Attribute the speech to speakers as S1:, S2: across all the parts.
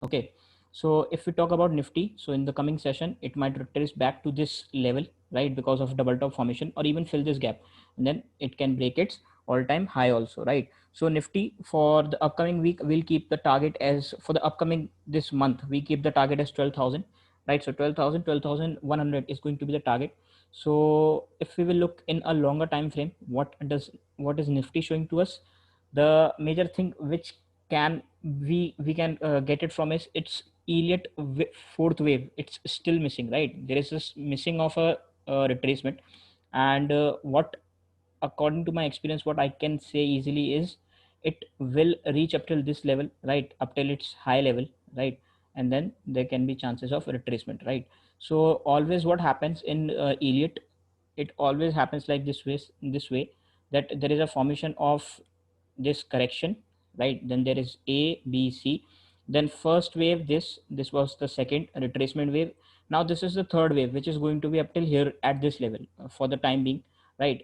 S1: Okay, so if we talk about Nifty, so in the coming session, it might retrace back to this level, right, because of double top formation, or even fill this gap, and then it can break its all-time high also, right? So Nifty for the upcoming week, we'll keep the target as for the upcoming this month, we keep the target as 12,000, right? So 12,000, 12,100 is going to be the target. So if we will look in a longer time frame, what is Nifty showing to us? The major thing which can we can get it from is its Elliott fourth wave. It's still missing, right? There is this missing of a retracement, and what according to my experience, what I can say easily is it will reach up till this level, right, up till its high level, right, and then there can be chances of retracement, right? So always what happens in Elliott, it always happens like this way, that there is a formation of this correction, right? Then there is A, B, C. Then first wave, this was the second retracement wave. Now this is the third wave, which is going to be up till here at this level for the time being, right?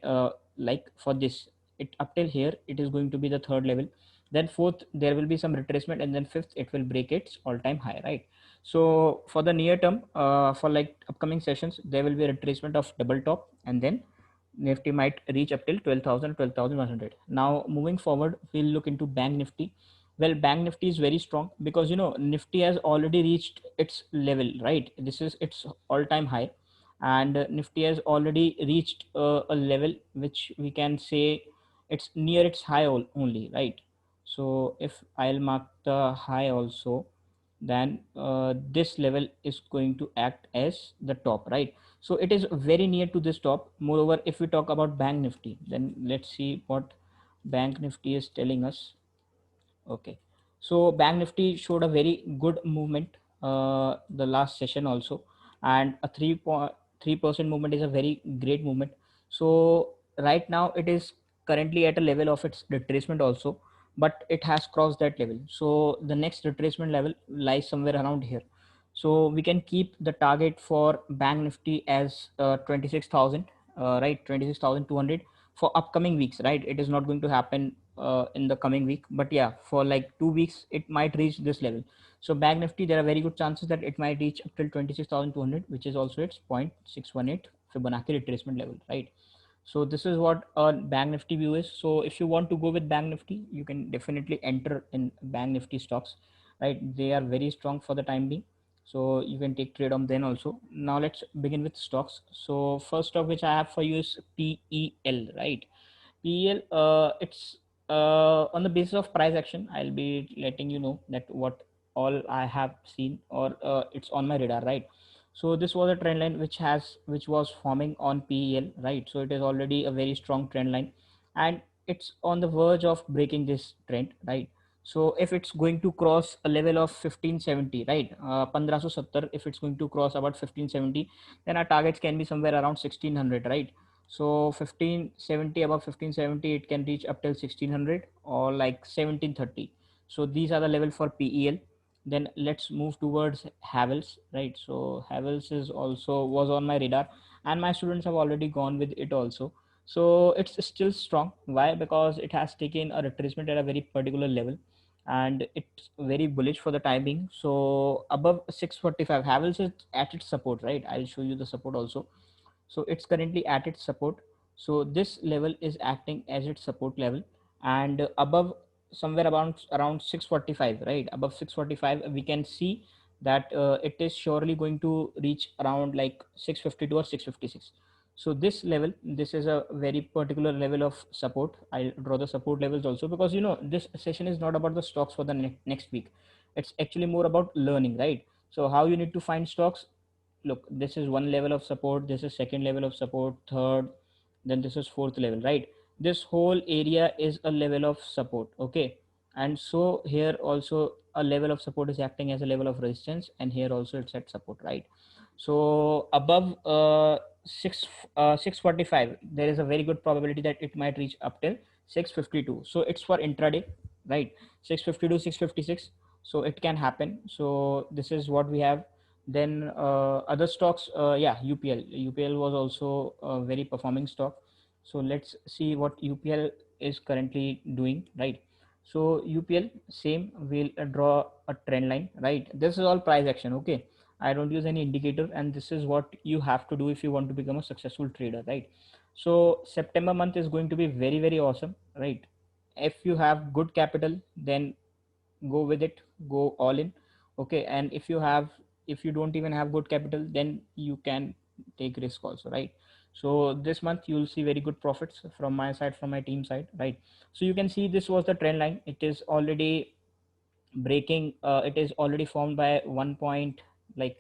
S1: Like for this, it up till here, it is going to be the third level. Then fourth, there will be some retracement, and then fifth, it will break its all-time high, right? So for the near term, for like upcoming sessions, there will be a retracement of double top, and then Nifty might reach up till 12,000, 12,100. Now, moving forward, we'll look into Bank Nifty. Well, Bank Nifty is very strong because Nifty has already reached its level, right? This is its all-time high, and Nifty has already reached a level which we can say it's near its high only, right? So if I'll mark the high also, then this level is going to act as the top, right? So it is very near to this top. Moreover, if we talk about Bank Nifty, then let's see what Bank Nifty is telling us. Okay, so Bank Nifty showed a very good movement the last session also, and a 3.3% movement is a very great movement. So right now it is currently at a level of its retracement also, but it has crossed that level. So the next retracement level lies somewhere around here. So we can keep the target for Bank Nifty as 26,000, right? 26,200 for upcoming weeks, right? It is not going to happen in the coming week, but yeah, for like 2 weeks it might reach this level. So Bank Nifty, there are very good chances that it might reach up till 26,200, which is also its 0.618 Fibonacci retracement level, right? So this is what a Bank Nifty view is. So if you want to go with Bank Nifty, you can definitely enter in Bank Nifty stocks, right? They are very strong for the time being, so you can take trade on then also. Now let's begin with stocks. So first stock which I have for you is PEL, right? PEL, it's on the basis of price action. I'll be letting you know that what all I have seen, or it's on my radar, right? So this was a trend line which was forming on PEL, right? So it is already a very strong trend line, and it's on the verge of breaking this trend, right? So if it's going to cross a level of 1570, right, 1570, if it's going to cross about 1570, then our targets can be somewhere around 1600, right? So 1570, above 1570, it can reach up till 1600 or like 1730. So these are the level for PEL. Then let's move towards Havels, right? So Havels is also was on my radar, and my students have already gone with it also. So it's still strong. Why? Because it has taken a retracement at a very particular level, and it's very bullish for the timing. So above 645, Havels is at its support, right? I'll show you the support also. So it's currently at its support. So this level is acting as its support level, and above somewhere around 645, right, above 645 we can see that it is surely going to reach around like 652 or 656. So this level, this is a very particular level of support. I'll draw the support levels also, because this session is not about the stocks for the next week. It's actually more about learning, right? So how you need to find stocks. Look, this is one level of support, this is second level of support, third, then this is fourth level, right? This whole area is a level of support, okay? And so here also a level of support is acting as a level of resistance, and here also it's at support, right? So above 645, there is a very good probability that it might reach up till 652. So it's for intraday, right? 652, 656, so it can happen. So this is what we have. Then other stocks, yeah, UPL was also a very performing stock. So let's see what UPL is currently doing, right? So UPL same, we'll draw a trend line, right? This is all price action, okay? I don't use any indicator, and this is what you have to do if you want to become a successful trader, right? So September month is going to be very very awesome, right? If you have good capital, then go with it, go all in, okay? And if you don't even have good capital, then you can take risk also, right? So this month you'll see very good profits from my side, from my team side, right? So you can see this was the trend line. It is already breaking, it is already formed by 1 point, like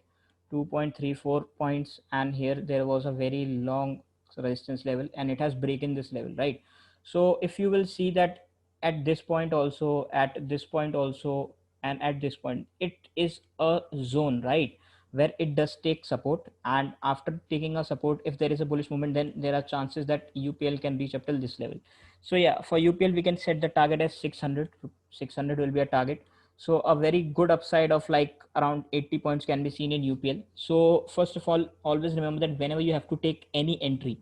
S1: 2.34 points, and here there was a very long resistance level, and it has broken this level, right? So if you will see that at this point also, at this point also, and at this point, it is a zone, right, where it does take support, and after taking a support, if there is a bullish movement, then there are chances that UPL can reach up till this level. So yeah, for UPL we can set the target as 600. 600 will be a target. So a very good upside of like around 80 points can be seen in UPL. So first of all, always remember that whenever you have to take any entry,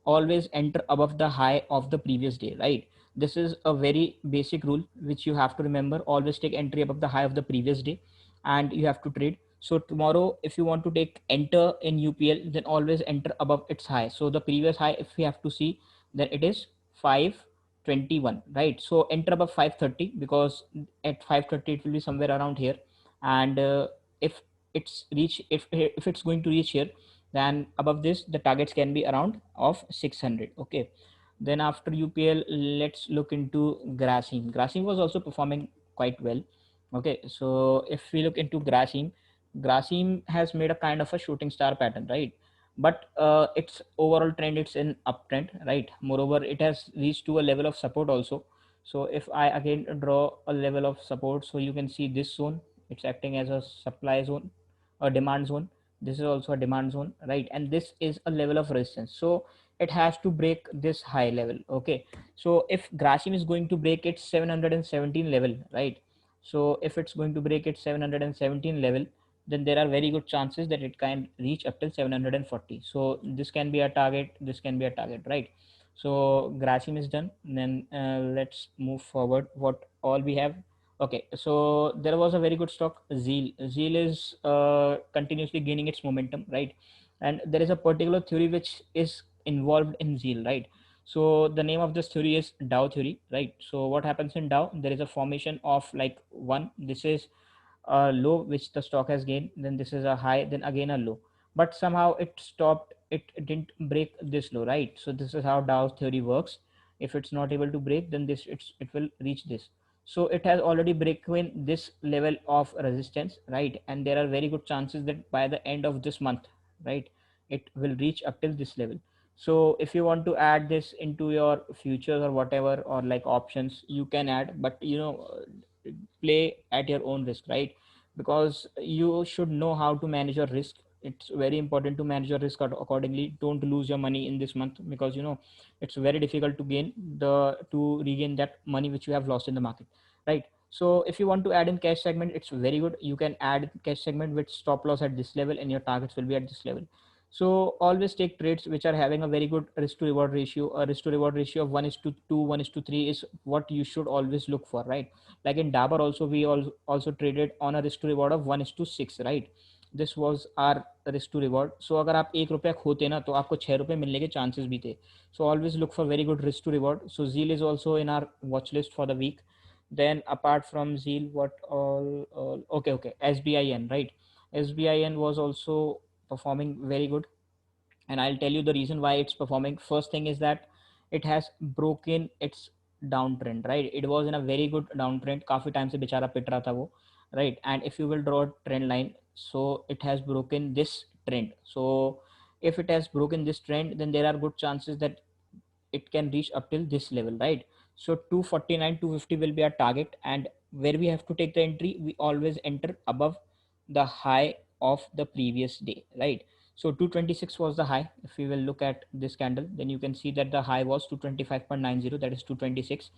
S1: always enter above the high of the previous day, right? This is a very basic rule which you have to remember. Always take entry above the high of the previous day, and you have to trade. So tomorrow, if you want to take enter in UPL, then always enter above its high. So the previous high, if we have to see, then it is 521, right? So enter above 530, because at 530 it will be somewhere around here. And if if it's going to reach here, then above this the targets can be around of 600, okay? Then after UPL, let's look into Grasim. Grasim was also performing quite well, okay? So if we look into Grasim, Grasim has made a kind of a shooting star pattern, right? But its overall trend, it's in uptrend, right? Moreover, it has reached to a level of support also. So if I again draw a level of support, so you can see this zone, it's acting as a supply zone, a demand zone. This is also a demand zone, right? And this is a level of resistance. So it has to break this high level, okay? So if Grasim is going to break its 717 level, right? So if it's going to break its 717 level, then there are very good chances that it can reach up till 740. So this can be a target, this can be a target, right? So Grasim is done. Then let's move forward. What all we have? Okay, so there was a very good stock, Zeal. Zeal is continuously gaining its momentum, right? And there is a particular theory which is involved in Zeal, right? So the name of this theory is Dow theory, right? So what happens in Dow? There is a formation of like one. This is a low which the stock has gained, then this is a high, then again a low, but somehow it stopped, it didn't break this low, right? So this is how Dow's theory works. If it's not able to break, then it will reach this. So it has already broken this level of resistance, right? And there are very good chances that by the end of this month, right, it will reach up till this level. So if you want to add this into your futures or whatever, or like options, you can add, but play at your own risk, right? Because you should know how to manage your risk. It's very important to manage your risk accordingly. Don't lose your money in this month, because it's very difficult to regain that money which you have lost in the market, right? So if you want to add in cash segment, it's very good. You can add cash segment with stop loss at this level, and your targets will be at this level. So always take trades which are having a very good risk to reward ratio. A risk to reward ratio of 1 is to 2, 1 is to 3 is what you should always look for, right? Like in Dabur also, we also traded on a risk to reward of 1 is to 6, right? This was our risk to reward. So अगर आप 1 रुपया खोते ना, तो आपको 6 रुपये मिलने के chances भी थे. So always look for very good risk to reward. So Zeal is also in our watch list for the week. Then apart from Zeal, what all okay, SBIN, right? SBIN was also performing very good, and I'll tell you the reason why it's performing. First thing is that it has broken its downtrend, right? It was in a very good downtrend. काफी time से बेचारा पिट रहा था वो, right? And if you will draw a trend line, so it has broken this trend. So if it has broken this trend, then there are good chances that it can reach up till this level, right? So 249, 250 will be our target, and where we have to take the entry, we always enter above the high of the previous day, right? So 226 was the high. If we will look at this candle, then you can see that the high was 225.90, that is 226.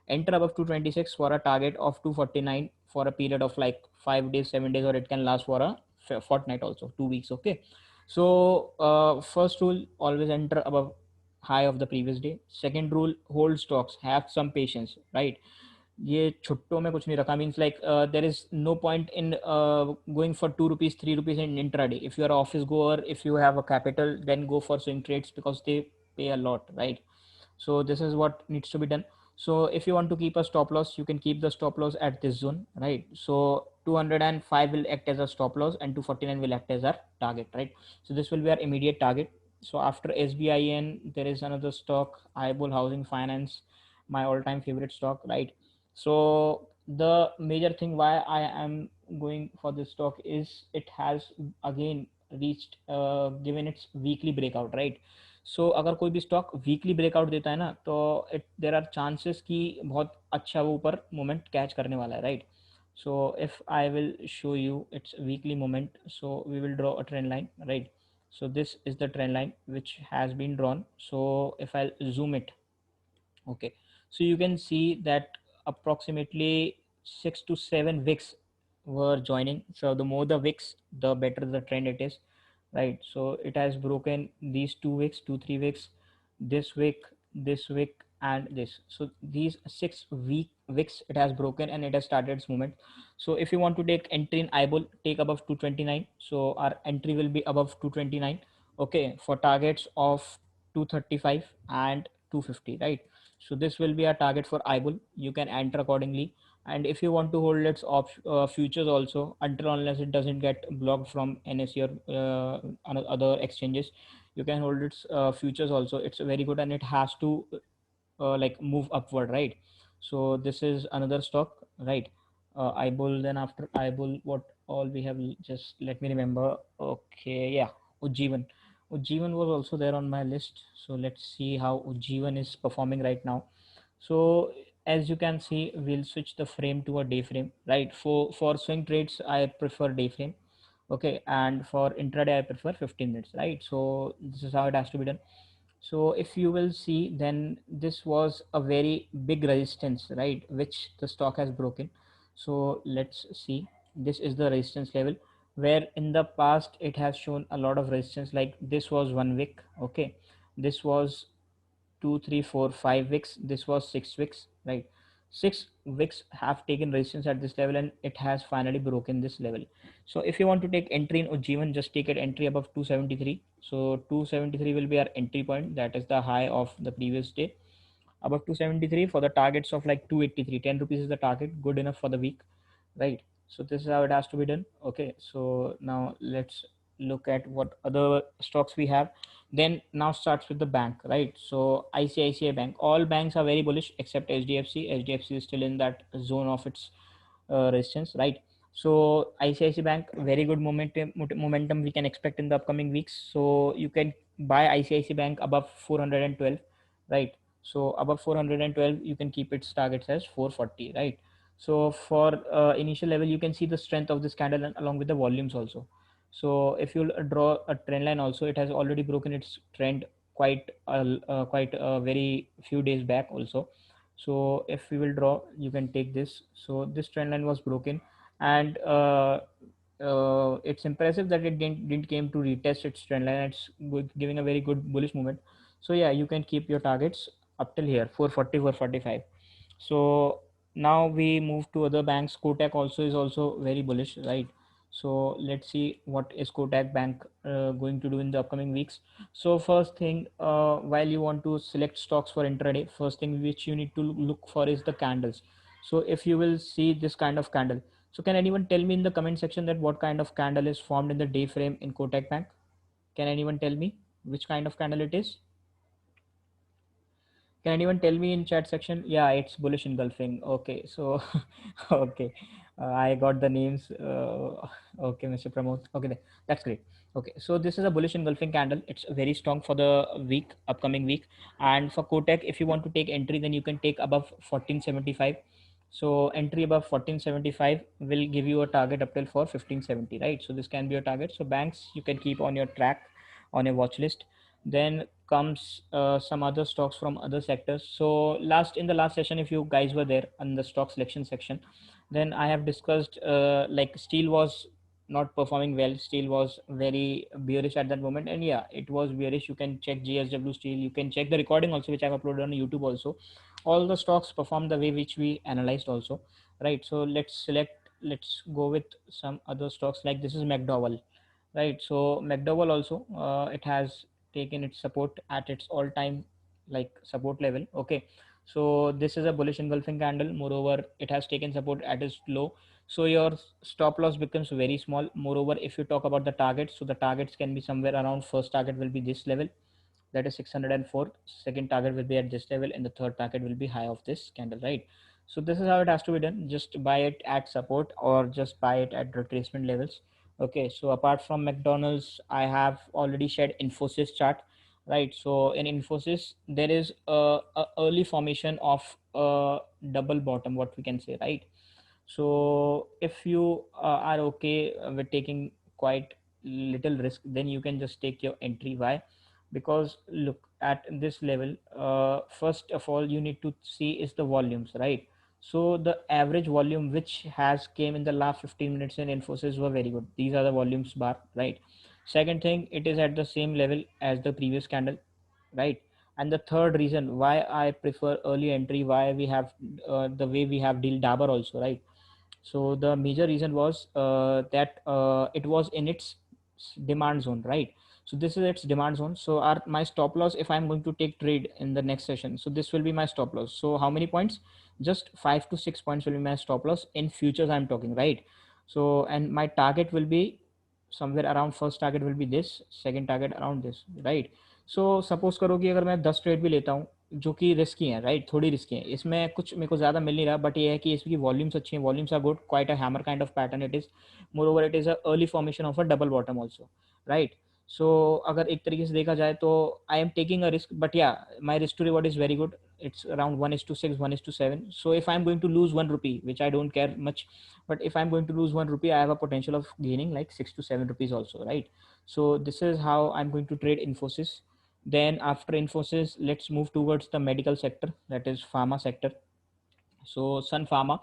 S1: Enter above 226 for a target of 249 for a period of like 5 days, 7 days, or it can last for a fortnight also, 2 weeks, okay? So first rule, always enter above high of the previous day. Second rule, hold stocks, have some patience, right? ये छुट्टों में कुछ नहीं रखा, means like there is no point in going for 2 rupees 3 rupees in intraday. If you are office goer, if you have a capital, then go for swing trades because they pay a lot, right? So this is what needs to be done. So if you want to keep a stop loss, you can keep the stop loss at this zone, right? So 205 will act as a stop loss and 249 will act as our target, right? So this will be our immediate target. So after SBIN, there is another stock, Eyeball Housing Finance, my all-time favorite stock, right? So the major thing why I am going for this stock is it has again reached given its weekly breakout, right? सो अगर कोई भी stock weekly breakout देता है ना, तो it there are chances कि बहुत अच्छा वो ऊपर मोमेंट कैच करने वाला है, right? So if I will show you its weekly moment, so we will draw a trend line, right? So this is the trend line which has been drawn. So if I'll zoom it, okay, so you can see that approximately 6 to 7 wicks were joining. So the more the wicks, the better the trend it is, right? So it has broken these 2 wicks, 2 3 wicks, this wick, this wick, and this. So these 6 wicks it has broken and it has started its movement. So if you want to take entry in eyeball, take above 229. So our entry will be above 229, okay, for targets of 235 and 250, right? So this will be a target for eyeball. You can enter accordingly. And if you want to hold its futures also, until unless it doesn't get blocked from NSE or other exchanges, you can hold its futures also. It's very good and it has to like move upward, right? So this is another stock, right? Eyeball. Then after eyeball, what all we have? Just let me remember. Okay, yeah, Ujjivan. Ujjivan was also there on my list. So let's see how Ujjivan is performing right now. So as you can see, we'll switch the frame to a day frame, right? For swing trades, I prefer day frame, okay, and for intraday I prefer 15 minutes, right? So this is how it has to be done. So if you will see, then this was a very big resistance, right, which the stock has broken. So let's see, this is the resistance level where in the past it has shown a lot of resistance, like this was 1 wick, okay, this was 2 3 4 5 wicks, this was 6 wicks, right? 6 wicks have taken resistance at this level and it has finally broken this level. So if you want to take entry in Ujjivan, just take it entry above 273. So 273 will be our entry point, that is the high of the previous day. Above 273 for the targets of like 283, 10 rupees is the target, good enough for the week, right? So this is how it has to be done, okay. So now let's look at what other stocks we have. Then now starts with the bank, right? So ICICI Bank, all banks are very bullish except HDFC is still in that zone of its resistance, right? So ICICI Bank, very good momentum we can expect in the upcoming weeks. So you can buy ICICI Bank above 412, right? So above 412 you can keep its targets as 440, right? So for initial level, you can see the strength of this candle and along with the volumes also. So if you draw a trend line also, it has already broken its trend quite a very few days back also. So if we will draw, you can take this. So this trend line was broken, and it's impressive that it didn't came to retest its trend line. It's giving a very good bullish movement. So yeah, you can keep your targets up till here 440 445. So now we move to other banks. Kotak also is also very bullish, right? So let's see what is Kotak Bank going to do in the upcoming weeks. So first thing, while you want to select stocks for intraday, first thing which you need to look for is the candles. So if you will see this kind of candle, so can anyone tell me in the comment section that what kind of candle is formed in the day frame in Kotak Bank? Can anyone tell me which kind of candle it is? Can anyone tell me in chat section? Yeah, it's bullish engulfing. Okay, so okay, I got the names. Okay, Mr. Pramod. Okay, that's great. Okay, so this is a bullish engulfing candle. It's very strong for the week, upcoming week. And for Kotak, if you want to take entry, then you can take above 1475. So entry above 1475 will give you a target up till for 1570, right? So this can be your target. So banks you can keep on your track, on your watch list. Then comes some other stocks from other sectors. So last in the last session, if you guys were there in the stock selection section, then I have discussed like steel was not performing well. Steel was very bearish at that moment, and yeah, it was bearish. You can check GSW Steel. You can check the recording also, which I've uploaded on YouTube also. all the stocks perform the way which we analyzed also, right? So let's go with some other stocks, like this is McDowell, right? So McDowell also, it has taken its support at its all time like support level. Okay, so this is a bullish engulfing candle, moreover it has taken support at its low. So your stop loss becomes very small. Moreover, if you talk about the targets, so the targets can be somewhere around, first target will be this level, that is 604. Second target will be at this level, and the third target will be high of this candle, right? So this is how it has to be done. Just buy it at support or just buy it at retracement levels. Okay, so apart from McDonald's, I have already shared Infosys chart, right? So in Infosys there is a early formation of a double bottom, what we can say, right? So if you are okay with taking quite little risk, then you can just take your entry. Why? Because look at this level, first of all you need to see is the volumes, right? So the average volume which has came in the last 15 minutes in Infosys were very good. These are the volumes bar, right? Second thing, it is at the same level as the previous candle, right? And the third reason why I prefer early entry, why we have the way we have deal Dabur also, right? So the major reason was that it was in its demand zone, right? So this is its demand zone. So our my stop loss, if I'm going to take trade in the next session, so this will be my stop loss. So how many points? Just 5 to 6 points will be my stop loss in futures I'm talking, right? So and my target will be somewhere around, first target will be this, second target around this, right? So suppose करो कि अगर मैं 10 trade भी लेता हूँ जो कि risky है, राइट, थोड़ी रिस्की है, इसमें कुछ मेरे को ज़्यादा मिल नहीं रहा, बट ये है कि इसकी वॉल्यूम्स अच्छी हैं, volumes are good, quite a hammer kind of pattern it is, moreover it is a early formation of a double bottom also, right? So अगर एक तरीके से देखा जाए तो I am taking a risk, but yeah my risk to reward is very good. It's around 1:6, 1:7. So if I'm going to lose 1 rupee, which I don't care much, but if I'm going to lose 1 rupee, I have a potential of gaining like 6 to 7 rupees also, right? So this is how I'm going to trade Infosys. Then after Infosys, let's move towards the medical sector, that is pharma sector. So Sun Pharma.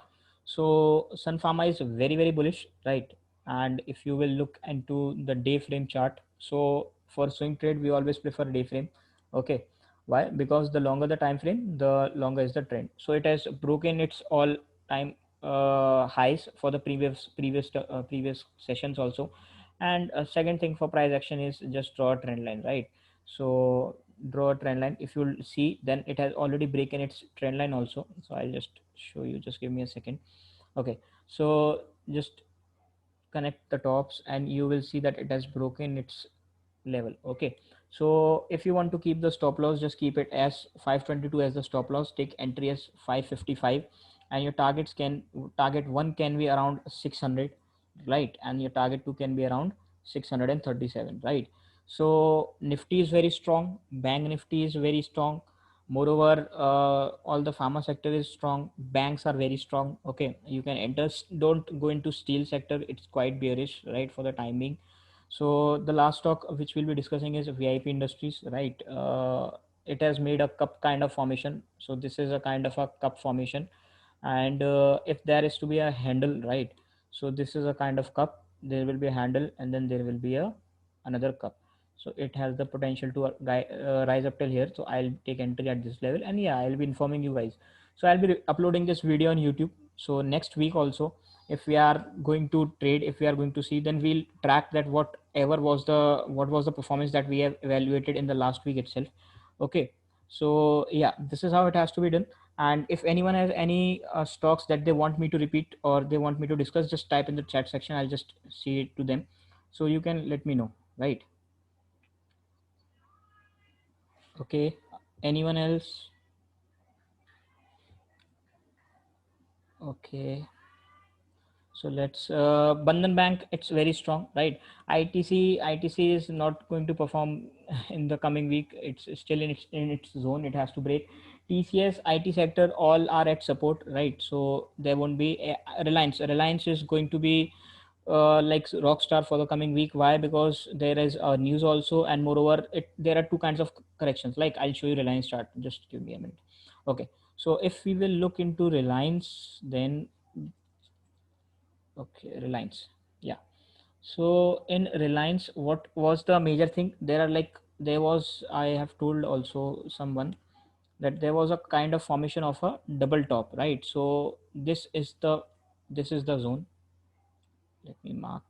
S1: So Sun Pharma is very very bullish, right? And if you will look into the day frame chart, so for swing trade we always prefer day frame. Okay, why? Because the longer the time frame, the longer is the trend. So it has broken its all time highs for the previous sessions also. And second thing for price action is just draw a trend line, right? So draw a trend line. If you'll see, then it has already broken its trend line also. So I'll just show you, just give me a second. Okay, so just connect the tops and you will see that it has broken its level. Okay, so if you want to keep the stop loss, just keep it as 522 as the stop loss, take entry as 555, and your target one can be around 600, right? And your target two can be around 637, right? So Nifty is very strong, bank Nifty is very strong, moreover all the pharma sector is strong, banks are very strong. Okay, you can enter, don't go into steel sector, it's quite bearish, right, for the time being. So the last stock which we'll be discussing is VIP Industries, right? It has made a cup kind of formation. So this is a kind of a cup formation, and if there is to be a handle, right? So this is a kind of cup. There will be a handle, and then there will be a another cup. So it has the potential to rise up till here. So I'll take entry at this level, and yeah, I'll be informing you guys. So I'll be uploading this video on YouTube. So next week also, if we are going to trade, if we are going to see, then we'll track that what was the performance that we have evaluated in the last week itself. Okay, so yeah, this is how it has to be done. And if anyone has any stocks that they want me to repeat or they want me to discuss, just type in the chat section, I'll just see it to them, so you can let me know, right? Okay, anyone else? Okay, so let's Bandhan Bank, it's very strong, right? ITC is not going to perform in the coming week. It's still in its zone. It has to break. TCS, IT sector, all are at support, right? So there won't be Reliance. Reliance is going to be like rockstar for the coming week. Why? Because there is news also, and moreover, there are two kinds of corrections. Like I'll show you Reliance chart. Just give me a minute. Okay. So if we will look into Reliance, then okay, Reliance. Yeah. So in Reliance, what was the major thing? There are like there was, I have told also someone. that there was a kind of formation of a double top, right? So this is the zone. Let me mark.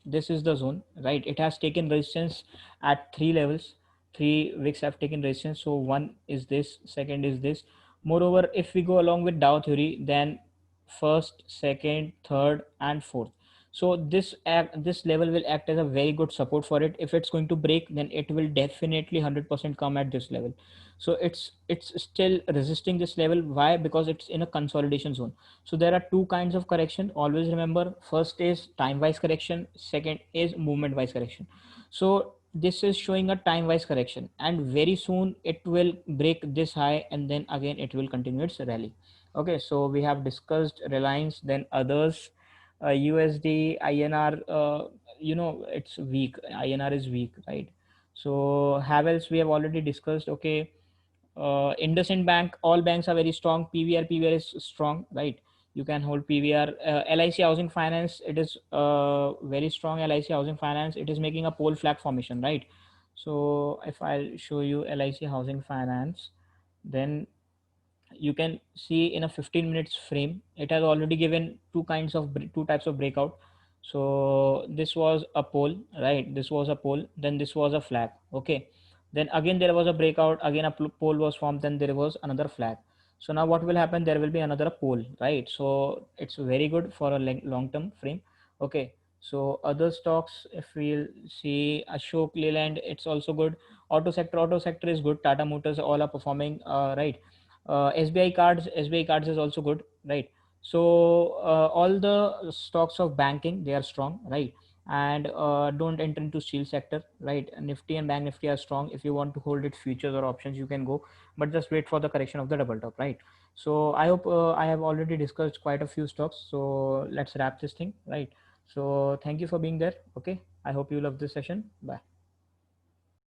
S1: This is the zone, right? It has taken resistance at three levels. Three wicks have taken resistance. So one is this, second is this. Moreover, if we go along with Dow theory, then first, second, third, and fourth. So this level will act as a very good support for it. If it's going to break, then it will definitely 100% come at this level. So it's still resisting this level. Why? Because it's in a consolidation zone. So there are two kinds of correction. Always remember, first is time wise correction, second is movement wise correction. So this is showing a time wise correction, and very soon it will break this high, and then again it will continue its rally. Okay, so we have discussed Reliance, then others. USD, INR, it's weak. INR is weak, right? So Havels we have already discussed. Okay, IndusInd Bank, all banks are very strong. PVR is strong, right? You can hold PVR. LIC Housing Finance, it is very strong. LIC Housing Finance, it is making a pole flag formation, right? So if I show you LIC Housing Finance, then you can see in a 15 minutes frame it has already given two types of breakout. So this was a pole, right? This was a pole, then this was a flag. Okay, then again there was a breakout, again a pole was formed, then there was another flag. So now what will happen, there will be another pole, right? So it's very good for a long term frame. Okay, so other stocks, if we'll see Ashok Leyland, it's also good. Auto sector is good. Tata Motors, all are performing, right? SBI cards is also good, right? So all the stocks of banking, they are strong, right? And don't enter into steel sector, right? Nifty and Bank Nifty are strong. If you want to hold it futures or options, you can go, but just wait for the correction of the double top, right? So I hope I have already discussed quite a few stocks, so let's wrap this thing, right? So thank you for being there. Okay, I hope you love this session. Bye.